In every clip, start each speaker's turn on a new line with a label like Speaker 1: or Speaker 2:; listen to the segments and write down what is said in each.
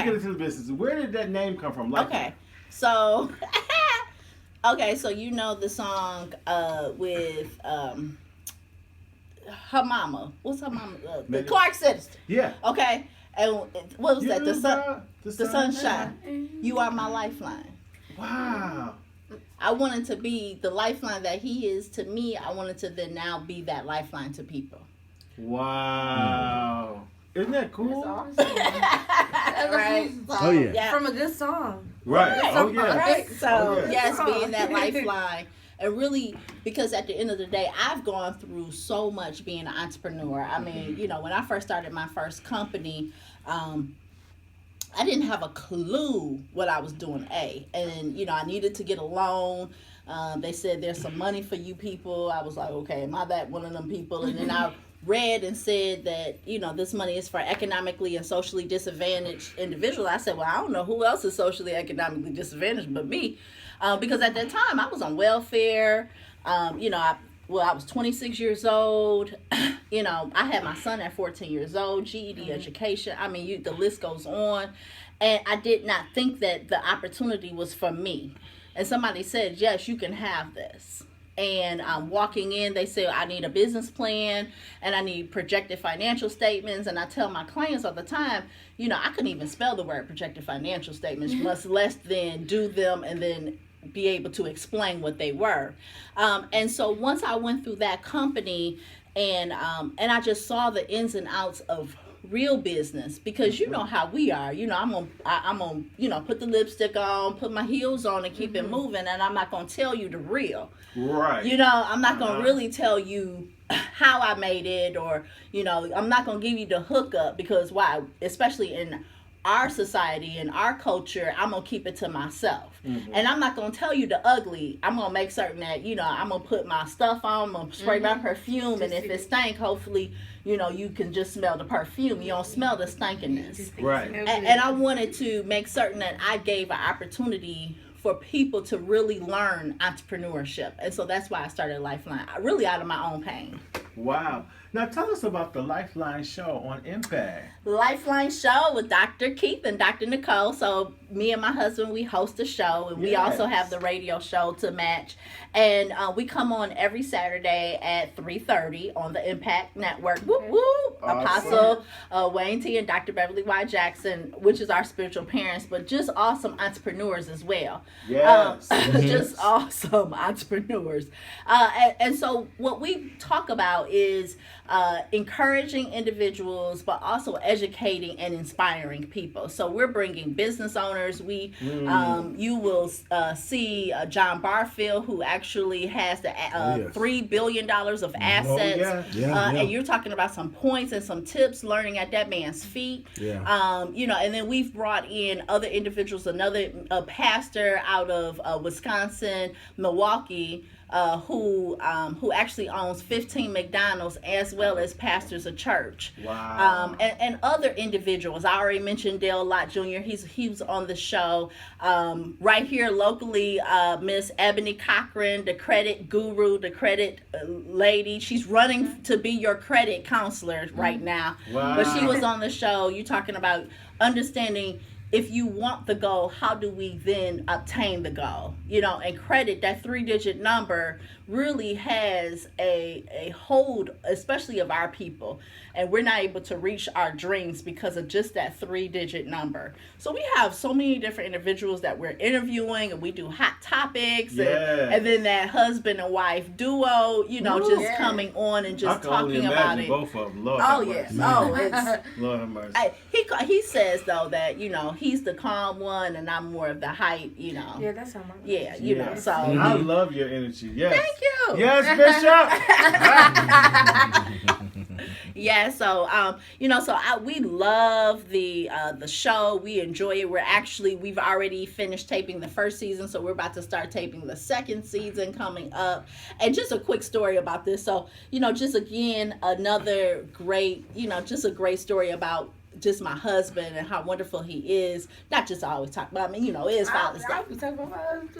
Speaker 1: get into the business. Where did that name come from?
Speaker 2: Okay, so so you know the song with her mama. What's her mama? The Clark Sisters.
Speaker 1: Yeah.
Speaker 2: Okay, and what was that?
Speaker 1: The
Speaker 2: sunshine. You are my lifeline.
Speaker 1: Wow.
Speaker 2: I wanted to be the lifeline that he is to me. I wanted to then now be that lifeline to people.
Speaker 1: Wow. Isn't that cool?
Speaker 3: That's awesome.
Speaker 2: Right.
Speaker 4: Oh yeah.
Speaker 3: From a good song.
Speaker 1: Right. Oh yeah.
Speaker 2: Right. So
Speaker 1: Oh, yeah.
Speaker 2: yes, being that lifeline. And really, because at the end of the day, I've gone through so much being an entrepreneur. I mean, you know, when I first started my first company, I didn't have a clue what I was doing, and, you know, I needed to get a loan. They said there's some money for you people. I was like, okay, am I that one of them people? And then I read and said that, you know, this money is for economically and socially disadvantaged individuals. I said, well, I don't know who else is socially economically disadvantaged but me, because at that time I was on welfare. You know, I was 26 years old. You know, I had my son at 14 years old, GED education. I mean, the list goes on. And I did not think that the opportunity was for me. And somebody said, yes, you can have this. And walking in, they said, I need a business plan and I need projected financial statements. And I tell my clients all the time, you know, I couldn't even spell the word projected financial statements, much less than do them and then be able to explain what they were. And so once I went through that company and I just saw the ins and outs of real business, because you know how we are. You know, I'm gonna you know, put the lipstick on, put my heels on and keep it moving, and I'm not gonna tell you the real.
Speaker 1: Right.
Speaker 2: You know, I'm not gonna really tell you how I made it, or, you know, I'm not gonna give you the hookup, because why? Especially in our society and our culture, I'm gonna keep it to myself. And I'm not gonna tell you the ugly. I'm gonna make certain that, you know, I'm gonna put my stuff on, I'm gonna spray my perfume, and if it stank, hopefully, you know, you can just smell the perfume. You don't smell the stinkiness.
Speaker 1: Right.
Speaker 2: And I wanted to make certain that I gave an opportunity for people to really learn entrepreneurship. And so that's why I started Lifeline, really out of my own pain.
Speaker 1: Wow. Now tell us about the Lifeline show on Impact.
Speaker 2: Lifeline show with Dr. Keith and Dr. Nicole. So me and my husband, we host a show, and we also have the radio show to match. And we come on every Saturday at 3:30 on the Impact Network. Whoop, whoop.
Speaker 1: Awesome.
Speaker 2: Apostle Wayne T. and Dr. Beverly Y. Jackson, which is our spiritual parents, but just awesome entrepreneurs as well.
Speaker 1: Yes.
Speaker 2: Just awesome entrepreneurs. And so what we talk about is encouraging individuals, but also educating and inspiring people. So we're bringing business owners. You will see John Barfield, who actually has the $3 billion of assets. And you're talking about some points and some tips, learning at that man's feet. You know, and then we've brought in other individuals, another pastor out of Wisconsin, Milwaukee, who actually owns 15 McDonald's, as well as pastors a church.
Speaker 1: Wow.
Speaker 2: And other individuals. I already mentioned Dale Lott Jr. He was on the show. Right here locally, Miss Ebony Cochran, the credit guru, the credit lady. She's running to be your credit counselor right now.
Speaker 1: Wow.
Speaker 2: But she was on the show. You're talking about understanding, if you want the goal, how do we then obtain the goal? You know, and credit, that 3-digit number, really has a hold, especially of our people. And we're not able to reach our dreams because of just that 3-digit number. So we have so many different individuals that we're interviewing, and we do hot topics, and then that husband and wife duo, you know, coming on and just talking about it.
Speaker 1: Both of them. Lord
Speaker 2: Yes. It's
Speaker 1: Lord have mercy.
Speaker 2: He says though that, you know, he's the calm one and I'm more of the hype, you know.
Speaker 3: Yeah, that's how my
Speaker 2: you know. So
Speaker 1: I love your energy. Yes.
Speaker 2: Thank you.
Speaker 1: Yes, Bishop.
Speaker 2: Yeah, so you know, so we love the show. We enjoy it. We've already finished taping the first season, so we're about to start taping the second season coming up. And just a quick story about this. So, you know, just again, another great, you know, just a great story about just my husband and how wonderful he is. Not just always talk about, it is Father's Day.
Speaker 3: I'll be talking about my husband.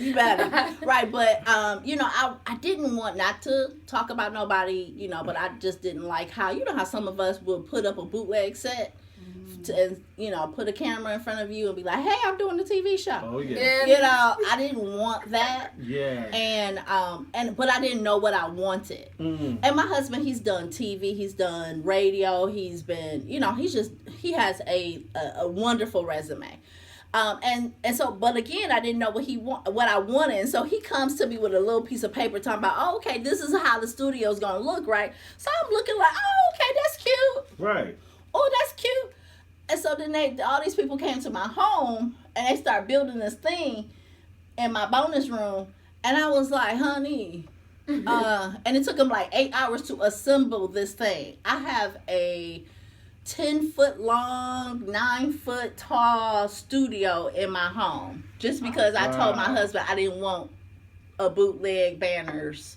Speaker 2: You better. Right, but, I didn't want not to talk about nobody, but I just didn't like how, how some of us would put up a bootleg set and, put a camera in front of you and be like, hey, I'm doing the TV show.
Speaker 1: Oh, yeah.
Speaker 2: I didn't want that.
Speaker 1: Yeah.
Speaker 2: But I didn't know what I wanted.
Speaker 1: Mm.
Speaker 2: And my husband, he's done TV, he's done radio, he's been, he has a wonderful resume. But again, I didn't know what I wanted. And so he comes to me with a little piece of paper talking about, oh, okay, this is how the studio's going to look, right? So I'm looking like, oh, okay, that's cute.
Speaker 1: Right.
Speaker 2: Oh, that's cute. And so then all these people came to my home and they start building this thing in my bonus room. And I was like, honey, and it took them like 8 hours to assemble this thing. I have a 10-foot long, 9-foot tall studio in my home just because I told my husband I didn't want a bootleg banners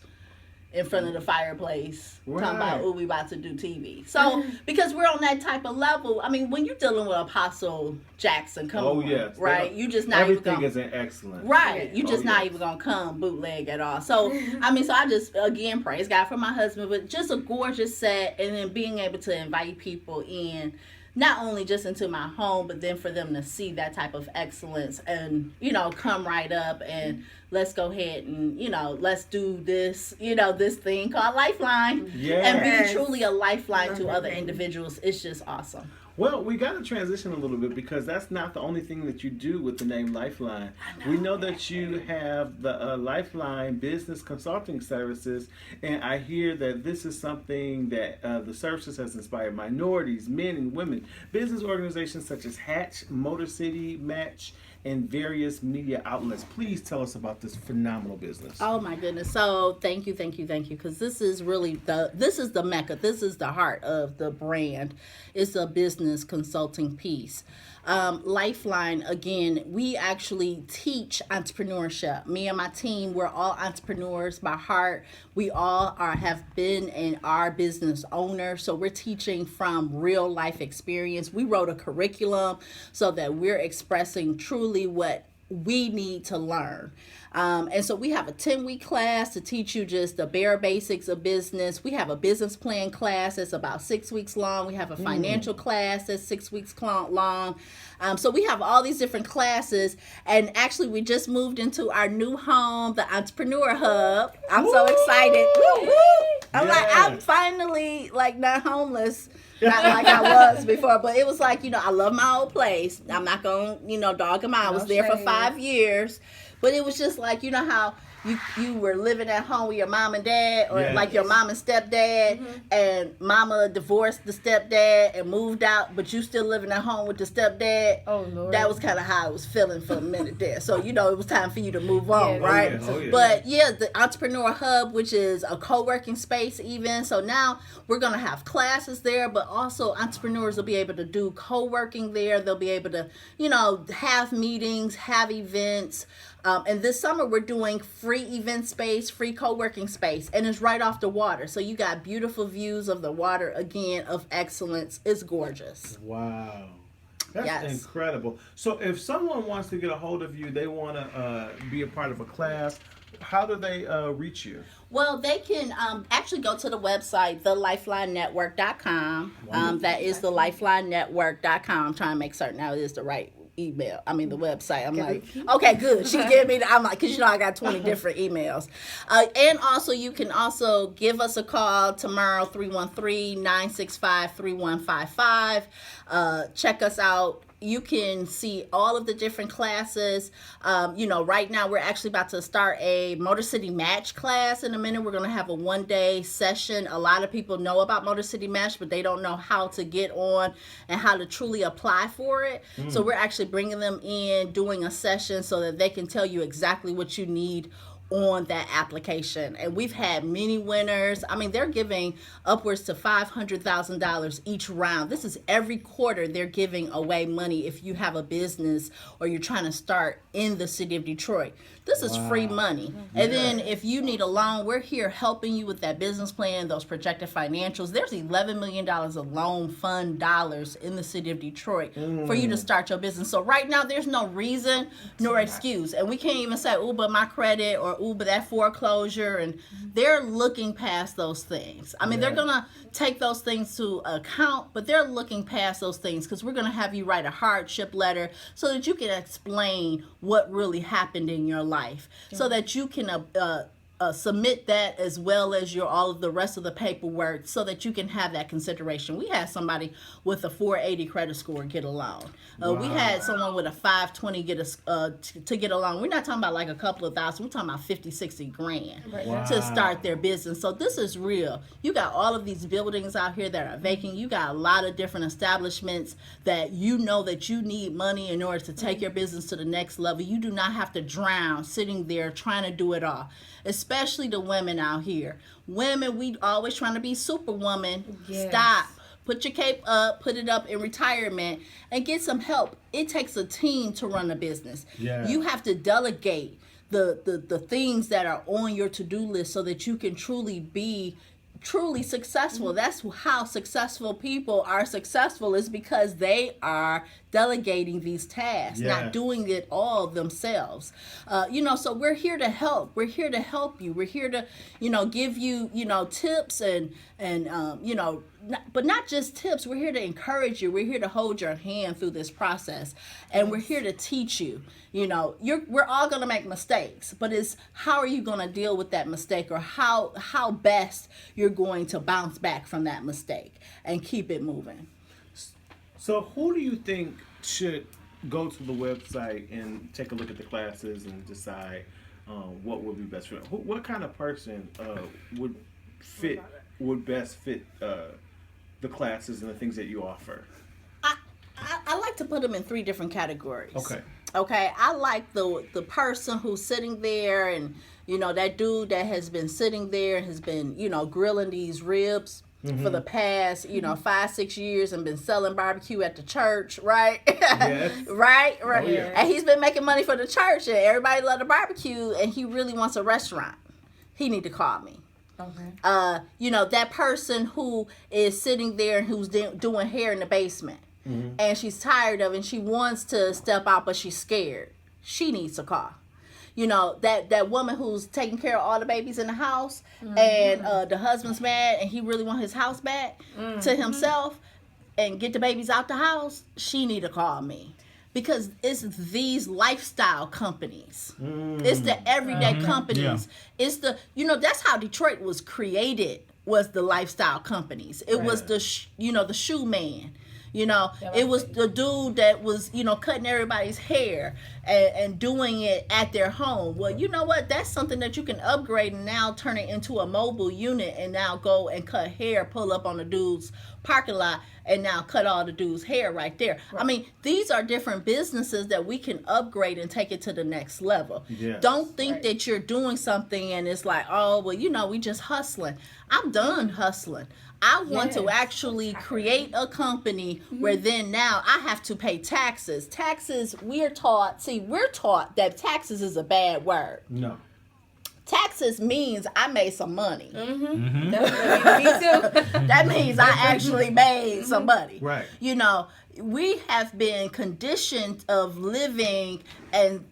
Speaker 2: in front of the fireplace talking about, oh, we about to do TV. So, because we're on that type of level, when you're dealing with Apostle Jackson,
Speaker 1: yes.
Speaker 2: Right? You just not
Speaker 1: everything
Speaker 2: even
Speaker 1: isn't excellent.
Speaker 2: Right. You just not even going to come bootleg at all. So, so I just, again, praise God for my husband, but just a gorgeous set, and then being able to invite people in, not only just into my home, but then for them to see that type of excellence and, come right up and let's go ahead and, let's do this, this thing called Lifeline.
Speaker 1: Yes.
Speaker 2: And be truly a lifeline to other individuals. It's just awesome.
Speaker 1: Well, we got to transition a little bit because that's not the only thing that you do with the name Lifeline. We know that you have the Lifeline Business Consulting Services, and I hear that this is something that the services has inspired minorities, men and women, business organizations such as Hatch, Motor City, Match, and various media outlets. Please tell us about this phenomenal business.
Speaker 2: Oh my goodness. So thank you, because this is really this is the mecca. This is the heart of the brand. It's a business consulting piece. Lifeline, again, we actually teach entrepreneurship. Me and my team, we're all entrepreneurs by heart. We all have been and are business owners. So we're teaching from real life experience. We wrote a curriculum so that we're expressing truly what we need to learn. And so we have a 10-week class to teach you just the bare basics of business. We have a business plan class that's about 6 weeks long. We have a financial class that's 6 weeks long. So we have all these different classes. And actually, we just moved into our new home, the Entrepreneur Hub. I'm so excited. I'm finally not homeless. Not like I was before, but it was like, I love my old place. I'm not going to, dog them out. I was there for 5 years. But it was just like, how you were living at home with your mom and dad, or your mom and stepdad, and mama divorced the stepdad and moved out, but you still living at home with the stepdad.
Speaker 3: Oh, Lord.
Speaker 2: That was kind of how I was feeling for a minute there. So, it was time for you to move on, right?
Speaker 1: Oh, yeah.
Speaker 2: But the Entrepreneur Hub, which is a co-working space even. So now we're going to have classes there, but also entrepreneurs will be able to do co-working there. They'll be able to, have meetings, have events. And this summer we're doing free event space, free co-working space, and it's right off the water. So you got beautiful views of the water, again, of excellence. It's gorgeous.
Speaker 1: Wow. That's incredible. So if someone wants to get a hold of you, they want to be a part of a class, how do they reach you?
Speaker 2: Well, they can actually go to the website, thelifelinenetwork.com. That is thelifelinenetwork.com. I'm trying to make certain now it is the right email. The website. I'm like, okay, good. She gave me I'm like, because I got 20 different emails. And also, you can also give us a call tomorrow, 313-965-3155. Check us out. You can see all of the different classes. Right now we're actually about to start a Motor City Match class in a minute. We're going to have a 1-day session. A lot of people know about Motor City Match, but they don't know how to get on and how to truly apply for it. So we're actually bringing them in, doing a session so that they can tell you exactly what you need on that application. And we've had many winners. I mean, they're giving upwards to $500,000 each round. This is every quarter they're giving away money if you have a business or you're trying to start in the city of Detroit. This is free money. And then if you need a loan, we're here helping you with that business plan, those projected financials. There's $11 million of loan fund dollars in the city of Detroit for you to start your business. So right now, there's no reason nor excuse. And we can't even say, oh, but my credit, or oh, but that foreclosure. And they're looking past those things. I mean, they're going to take those things to account, but they're looking past those things because we're going to have you write a hardship letter so that you can explain what really happened in your life, so that you can submit that as well as your all of the rest of the paperwork, so that you can have that consideration. We had somebody with a 480 credit score get a loan. We had someone with a 520 get to get a loan. We're not talking about like a couple of thousand. We're talking about 50, 60 grand to start their business. So this is real. You got all of these buildings out here that are vacant. You got a lot of different establishments that you know that you need money in order to take your business to the next level. You do not have to drown sitting there trying to do it all. Especially the women out here. Women, we always trying to be superwoman.
Speaker 3: Yes.
Speaker 2: Stop. Put your cape up, put it up in retirement, and get some help. It takes a team to run a business.
Speaker 1: Yeah.
Speaker 2: You have to delegate the things that are on your to-do list so that you can truly successful. That's how successful people are successful, is because they are delegating these tasks, not doing it all themselves. So we're here to help. We're here to help you. We're here to, give you, tips and but not just tips. We're here to encourage you. We're here to hold your hand through this process, and we're here to teach you. We're all going to make mistakes, but it's how are you going to deal with that mistake, or how best you're going to bounce back from that mistake and keep it moving.
Speaker 1: So who do you think should go to the website and take a look at the classes and decide what would be best for them? What kind of person would best fit the classes and the things that you offer?
Speaker 2: I like to put them in 3 different categories.
Speaker 1: Okay,
Speaker 2: I like the person who's sitting there, and that dude that has been sitting there and has been grilling these ribs for the past 5-6 years and been selling barbecue at the church, right?
Speaker 1: Yes.
Speaker 2: right.
Speaker 1: Oh, yeah.
Speaker 2: And he's been making money for the church, and everybody love the barbecue, and he really wants a restaurant. He need to call me.
Speaker 3: Okay.
Speaker 2: That person who is sitting there and who's doing hair in the basement, and she's tired of it, and she wants to step out, but she's scared. She needs a call. That woman who's taking care of all the babies in the house, and the husband's mad, and he really wants his house back to himself and get the babies out the house. She need to call me. Because it's these lifestyle companies. It's the everyday companies. Yeah. It's the, that's how Detroit was created, was the lifestyle companies. It was the shoe man. It was the dude that was, cutting everybody's hair and doing it at their home. Well, you know what? That's something that you can upgrade and now turn it into a mobile unit and now go and cut hair, pull up on the dude's parking lot, and now cut all the dude's hair right there. Right. I mean, these are different businesses that we can upgrade and take it to the next level. Yes. Don't think that you're doing something and it's like, oh, well, we just hustling. I'm done hustling. I want to actually create a company where then now I have to pay taxes. Taxes, we're taught that taxes is a bad word.
Speaker 1: No.
Speaker 2: Taxes means I made some money.
Speaker 3: Me too.
Speaker 2: That means I actually made some money.
Speaker 1: Right.
Speaker 2: We have been conditioned of living and,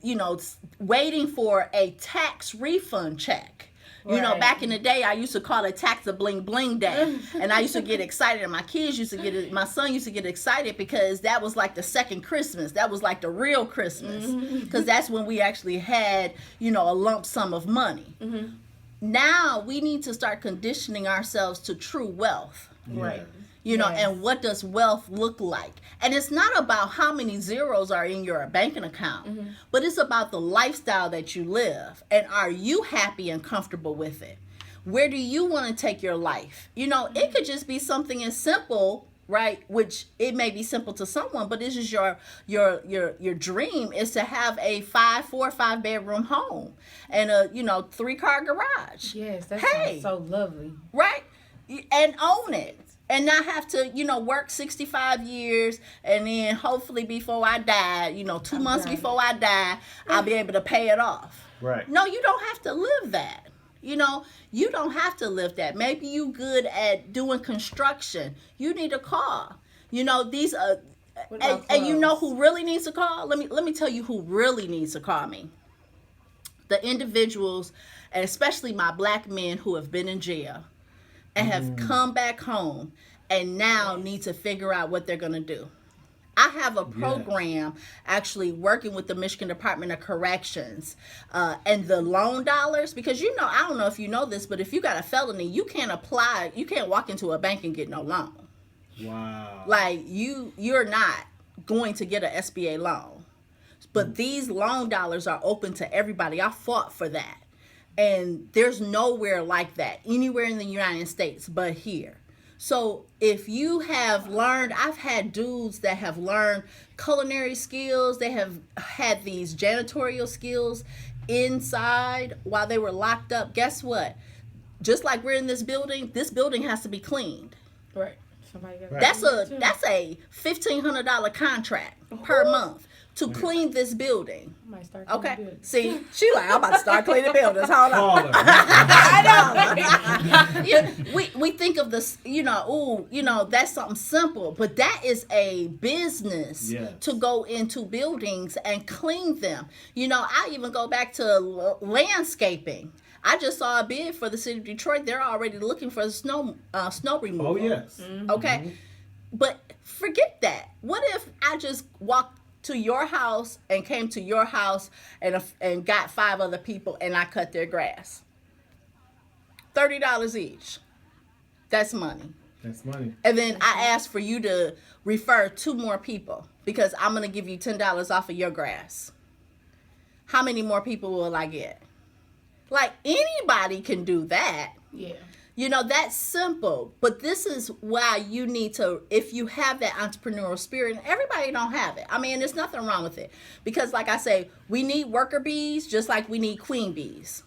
Speaker 2: waiting for a tax refund check. Back in the day, I used to call it tax a bling bling day. And I used to get excited, and my kids used to get it. My son used to get excited because that was like the second Christmas. That was like the real Christmas. Because that's when we actually had, a lump sum of money. Now we need to start conditioning ourselves to true wealth.
Speaker 3: Right.
Speaker 2: And what does wealth look like? And it's not about how many zeros are in your banking account, but it's about the lifestyle that you live. And are you happy and comfortable with it? Where do you want to take your life? It could just be something as simple right? Which it may be simple to someone, but this is your dream is to have a 4 or 5 bedroom home and a 3-car garage.
Speaker 3: Yes, that
Speaker 2: Hey.
Speaker 3: sounds so lovely.
Speaker 2: Right? And own it. And not have to, work 65 years and then hopefully before I die, 2 months before I die, I'll be able to pay it off.
Speaker 1: Right.
Speaker 2: No, you don't have to live that. You don't have to live that. Maybe you good at doing construction. You need a car. These and you know who really needs a car? Let me tell you who really needs to call me. The individuals, and especially my black men who have been in jail and have come back home and now need to figure out what they're going to do. I have a program actually working with the Michigan Department of Corrections and the loan dollars, because I don't know if you know this, but if you got a felony, you can't walk into a bank and get no loan.
Speaker 1: Wow.
Speaker 2: Like you're not going to get an SBA loan. But these loan dollars are open to everybody. I fought for that. And there's nowhere like that anywhere in the United States but here. So if you have learned, I've had dudes that have learned culinary skills. They have had these janitorial skills inside while they were locked up. Guess what? Just like we're in this building has to be cleaned.
Speaker 3: Right. Somebody got
Speaker 2: That's a $1,500 contract per month to clean this building.
Speaker 3: I might start
Speaker 2: Okay. See, she like, I'm about to start cleaning buildings. Hold on.
Speaker 1: Call her.
Speaker 2: I know. Yeah, we think of this, that's something simple, but that is a business to go into buildings and clean them. I even go back to landscaping. I just saw a bid for the city of Detroit. They're already looking for the snow removal.
Speaker 1: Oh, yes.
Speaker 2: Okay. But forget that. What if I just walked to your house and came to your house and got 5 other people and I cut their grass? $30 each. That's money.
Speaker 1: That's money.
Speaker 2: And then I asked for you to refer 2 more people because I'm going to give you $10 off of your grass. How many more people will I get? Like, anybody can do that.
Speaker 3: Yeah.
Speaker 2: That's simple. But this is why you need to, if you have that entrepreneurial spirit, and everybody don't have it. I mean, there's nothing wrong with it. Because like I say, we need worker bees just like we need queen bees.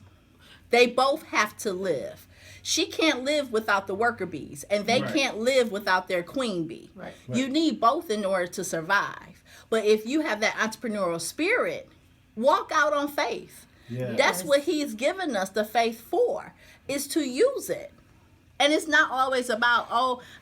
Speaker 2: They both have to live. She can't live without the worker bees, and they can't live without their queen bee.
Speaker 3: Right.
Speaker 2: You need both in order to survive. But if you have that entrepreneurial spirit, walk out on faith.
Speaker 1: Yes.
Speaker 2: That's what he's given us the faith for, is to use it. And it's not always about,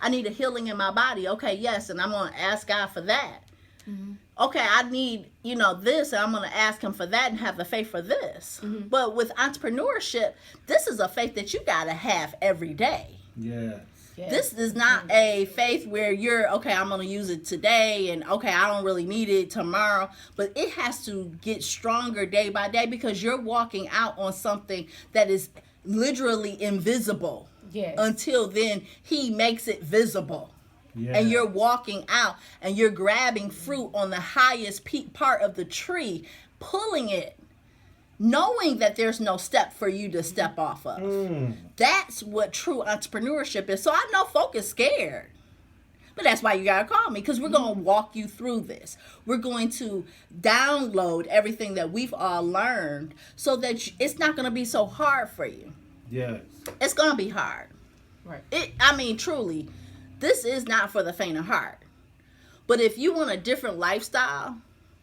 Speaker 2: I need a healing in my body. Okay, yes, and I'm going to ask God for that. Mm-hmm. Okay, I need, this, and I'm going to ask him for that and have the faith for this. Mm-hmm. But with entrepreneurship, this is a faith that you got to have every day.
Speaker 1: Yes.
Speaker 2: Yes. This is not a faith where you're, okay, I'm going to use it today, and okay, I don't really need it tomorrow. But it has to get stronger day by day because you're walking out on something that is literally invisible.
Speaker 3: Yes.
Speaker 2: Until then, he makes it visible.
Speaker 1: Yes.
Speaker 2: And you're walking out and you're grabbing fruit on the highest part of the tree, pulling it, knowing that there's no step for you to step off of. That's what true entrepreneurship is. So I know folk is scared. But that's why you got to call me, because we're going to walk you through this. We're going to download everything that we've all learned so that it's not going to be so hard for you.
Speaker 1: Yes.
Speaker 2: It's going to be hard.
Speaker 3: Right.
Speaker 2: Truly, this is not for the faint of heart. But if you want a different lifestyle,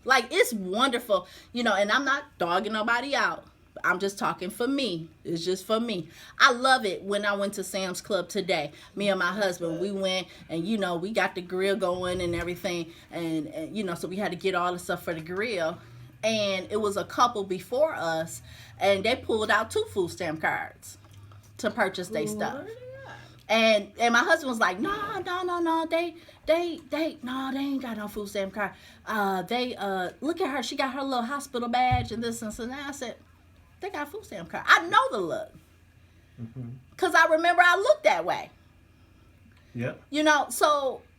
Speaker 2: like, it's wonderful, and I'm not dogging nobody out. I'm just talking for me. It's just for me. I love it when I went to Sam's Club today. Me and my husband, we went and, we got the grill going and everything. And so we had to get all the stuff for the grill. And it was a couple before us, and they pulled out 2 food stamp cards to purchase their stuff. And my husband was like, no, they ain't got no food stamp card. Look at her, she got her little hospital badge and this and so. Now I said, they got a food stamp card. I know the look. Because I remember I looked that way.
Speaker 1: Yep.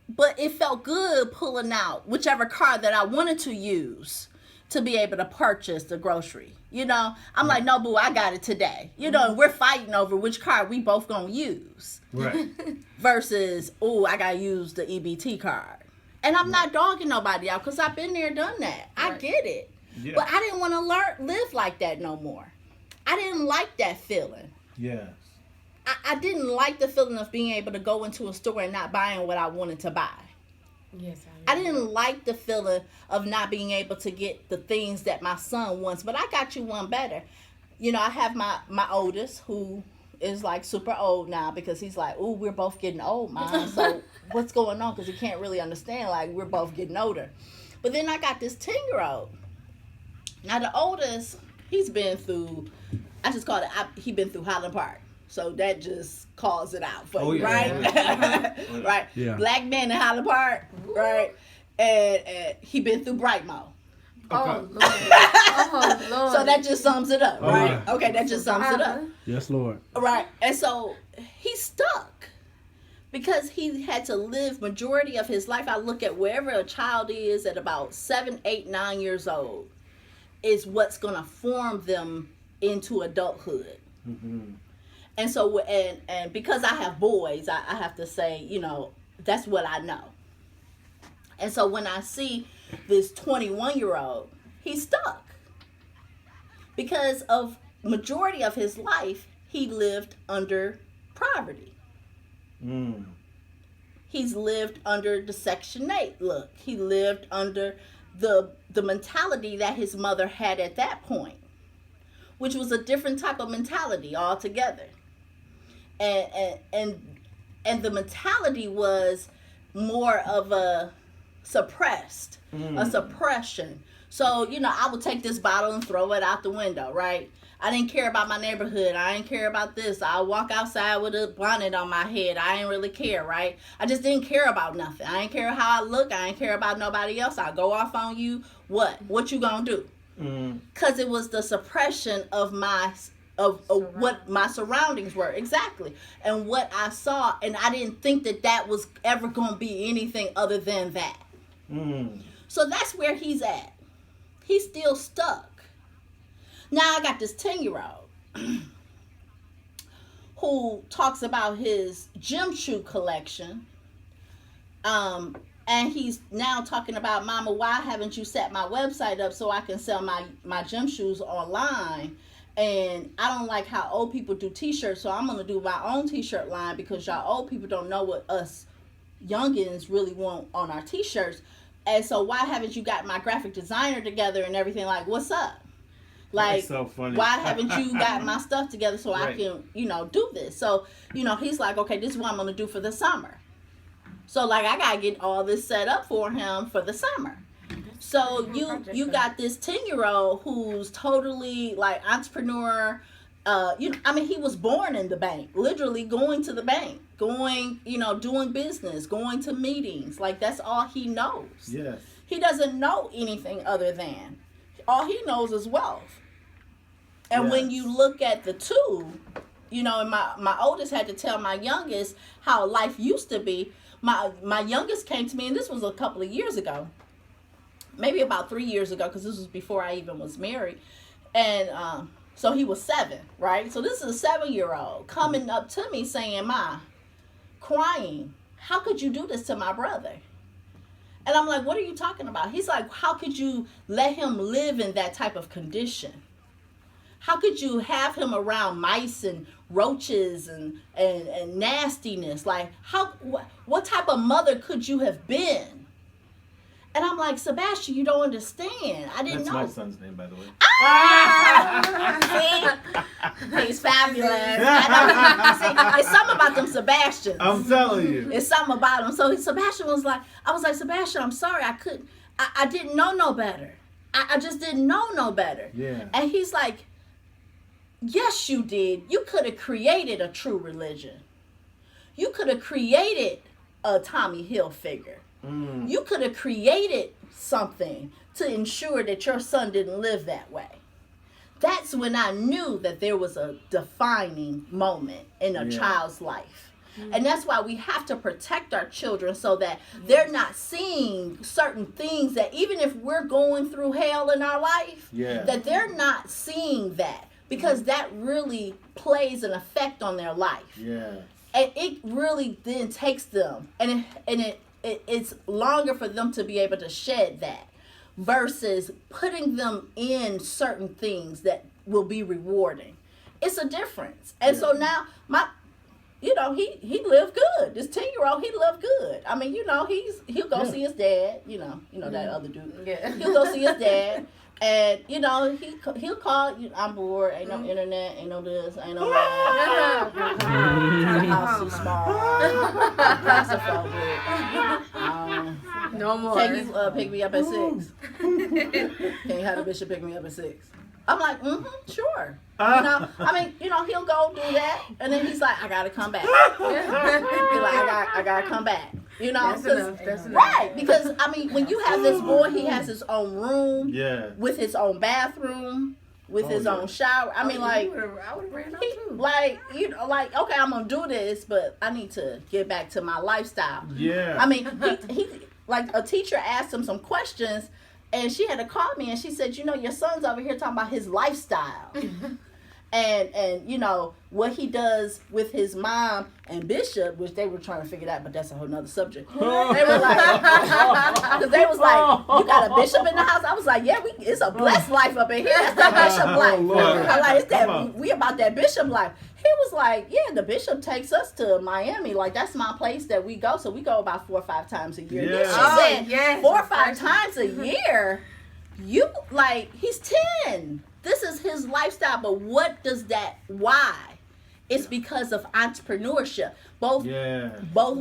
Speaker 2: But it felt good pulling out whichever card that I wanted to use to be able to purchase the grocery. You know, I'm like, no, boo, I got it today. You know, and we're fighting over which card we both gonna use.
Speaker 1: Right.
Speaker 2: Versus, oh, I gotta use the EBT card. And I'm not dogging nobody out because I've been there, done that. I get it.
Speaker 1: Yeah.
Speaker 2: But I didn't want to live like that no more. I didn't like that feeling.
Speaker 1: Yes.
Speaker 2: I didn't like the feeling of being able to go into a store and not buying what I wanted to buy.
Speaker 3: Yes,
Speaker 2: I didn't like the feeling of not being able to get the things that my son wants. But I got you one better. You know, I have my oldest who is like super old now because he's like, ooh, we're both getting old, Mom. So what's going on? Because he can't really understand, like, we're both getting older. But then I got this 10-year-old. Now the oldest, he's been through, I just call it, he been through Highland Park. So that just calls it out for you, right? Right?
Speaker 4: Yeah.
Speaker 2: Black man in Highland Park, right? And he been through Brightmore.
Speaker 3: Oh, Lord. Oh, Lord.
Speaker 2: So that just sums it up, right?
Speaker 4: yeah.
Speaker 2: Okay, that just sums it up.
Speaker 4: Yes, Lord.
Speaker 2: Right. And so he's stuck because he had to live majority of his life. I look at wherever a child is at about 7, 8, 9 years old is what's going to form them into adulthood.
Speaker 1: Mm-hmm.
Speaker 2: And so, and because I have boys, I have to say, you know, that's what I know. And so when I see this 21-year-old, he's stuck. Because of majority of his life, he lived under poverty.
Speaker 1: Mm.
Speaker 2: He's lived under the Section 8 look. He lived under the mentality that his mother had at that point, which was a different type of mentality altogether. And the mentality was more of a suppressed, a suppression. So, you know, I would take this bottle and throw it out the window, right? I didn't care about my neighborhood. I didn't care about this. I walk outside with a bonnet on my head. I didn't really care, right? I just didn't care about nothing. I didn't care how I look. I didn't care about nobody else. I go off on you. What you gonna do? Because it was the suppression of what my surroundings were, exactly, and what I saw, and I didn't think that was ever going to be anything other than that. So that's where he's at. He's still stuck. Now I got this 10-year-old who talks about his gym shoe collection, and he's now talking about, Mama, why haven't you set my website up so I can sell my gym shoes online? And I don't like how old people do t-shirts, so I'm going to do my own t-shirt line because y'all old people don't know what us youngins really want on our t-shirts. And so why haven't you got my graphic designer together and everything? Like, what's up? Like,
Speaker 1: that's so funny.
Speaker 2: Why haven't you got my stuff together so
Speaker 1: Right.
Speaker 2: I can, you know, do this? So, you know, he's like, okay, this is what I'm going to do for the summer. So, like, I got to get all this set up for him for the summer. So you got this 10-year-old who's totally like entrepreneur. He was born in the bank, literally going to the bank, going, doing business, going to meetings. Like that's all he knows.
Speaker 1: Yes.
Speaker 2: He doesn't know anything other than all he knows is wealth. And
Speaker 1: Yes.
Speaker 2: when you look at the two, and my oldest had to tell my youngest how life used to be. My youngest came to me, and this was a couple of years ago. Maybe about 3 years ago, because this was before I even was married. And so he was 7, right? So this is a 7-year-old coming up to me saying, Ma, crying, how could you do this to my brother? And I'm like, what are you talking about? He's like, how could you let him live in that type of condition? How could you have him around mice and roaches and nastiness? Like, what type of mother could you have been? And I'm like, Sebastian, you don't understand. I didn't know.
Speaker 1: That's my son's name, by the way.
Speaker 2: See? He's fabulous. See, it's something about them Sebastians.
Speaker 1: I'm telling you.
Speaker 2: It's something about him. So Sebastian was like, I was like, Sebastian, I'm sorry. I didn't know no better. I just didn't know no better.
Speaker 1: Yeah.
Speaker 2: And he's like, yes, you did. You could have created a true religion. You could have created a Tommy Hilfiger. You could have created something to ensure that your son didn't live that way. That's when I knew that there was a defining moment in a child's life. And that's why we have to protect our children so that they're not seeing certain things that even if we're going through hell in our life, that they're not seeing that, because that really plays an effect on their life.
Speaker 1: Yeah.
Speaker 2: And it really then takes them, and it's longer for them to be able to shed that versus putting them in certain things that will be rewarding. It's a difference. And so now he lived good. This 10-year-old, he lived good. I mean, he'll go see his dad, that other dude. Yeah. He'll go see his dad. And, he'll call, I'm bored, ain't no internet, ain't no this, ain't no that. The house too small. Claustrophobic.
Speaker 3: No more.
Speaker 2: Can you pick me up at 6? Can you have the bishop pick me up at 6? I'm like, sure. He'll go do that, and then he's like, I gotta come back. He's like, I gotta come back.
Speaker 3: That's enough.
Speaker 2: Right? Because when you have this boy, he has his own room, with his own bathroom, with his own shower. I would have ran out too. Okay, I'm gonna do this, but I need to get back to my lifestyle.
Speaker 1: Yeah.
Speaker 2: He a teacher asked him some questions. And she had to call me, and she said, your son's over here talking about his lifestyle. and what he does with his mom and Bishop, which they were trying to figure out, but that's a whole nother subject. They were like, because they was like, you got a bishop in the house? I was like, yeah, it's a blessed life up in here. That's that bishop life. I'm like, we about that bishop life. He was like, yeah, the bishop takes us to Miami. Like, that's my place that we go. So we go about 4 or 5 times a year.
Speaker 1: Yeah.
Speaker 2: She said, 4 or 5 times a year? He's 10. This is his lifestyle. But what does that, why? It's because of entrepreneurship. Both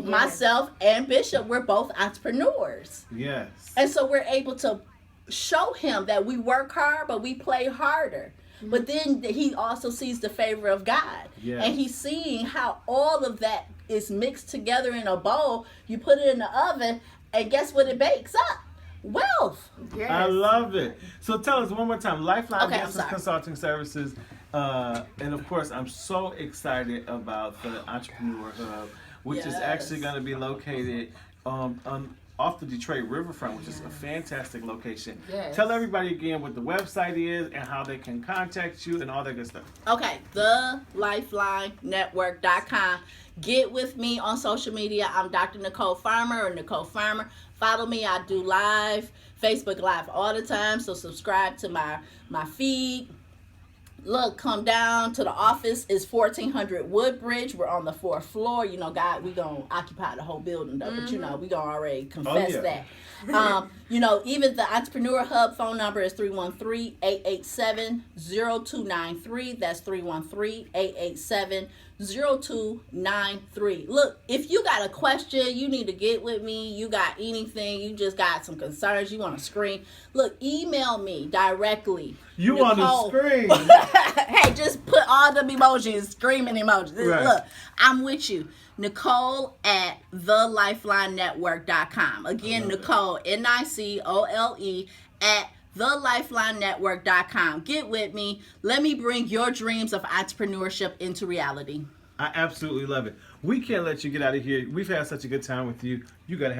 Speaker 2: myself and Bishop, we're both entrepreneurs.
Speaker 1: Yes.
Speaker 2: And so we're able to show him that we work hard, but we play harder. But then he also sees the favor of God.
Speaker 1: Yeah.
Speaker 2: And he's seeing how all of that is mixed together in a bowl. You put it in the oven, and guess what it bakes up? Wealth.
Speaker 3: Yes.
Speaker 1: I love it. So tell us one more time, Lifeline Business
Speaker 2: I'm sorry.
Speaker 1: Consulting Services. And of course, I'm so excited about the Entrepreneur Hub, which is actually going to be located off the Detroit Riverfront, which is a fantastic location.
Speaker 3: Yes.
Speaker 1: Tell everybody again what the website is and how they can contact you and all that good stuff.
Speaker 2: Okay, thelifelinenetwork.com. Get with me on social media. I'm Dr. Nicole Farmer or Nicole Farmer. Follow me. I do Facebook Live all the time, so subscribe to my feed. Look, come down to the office. It's 1400 Woodbridge. We're on the 4th floor. God, we gonna occupy the whole building though. But we gonna already confess that. Even the Entrepreneur Hub phone number is 313-887-0293. That's 313-887-0293. Look, if you got a question, you need to get with me. You got anything, you just got some concerns, you want to scream. Look, email me directly.
Speaker 1: You want to scream?
Speaker 2: Hey, just put all them emojis, screaming emojis.
Speaker 1: Right.
Speaker 2: Look, I'm with you. Nicole at thelifelinenetwork.com. Again, Nicole, Nicole at thelifelinenetwork.com. Get with me. Let me bring your dreams of entrepreneurship into reality.
Speaker 1: I absolutely love it. We can't let you get out of here. We've had such a good time with you. You got to have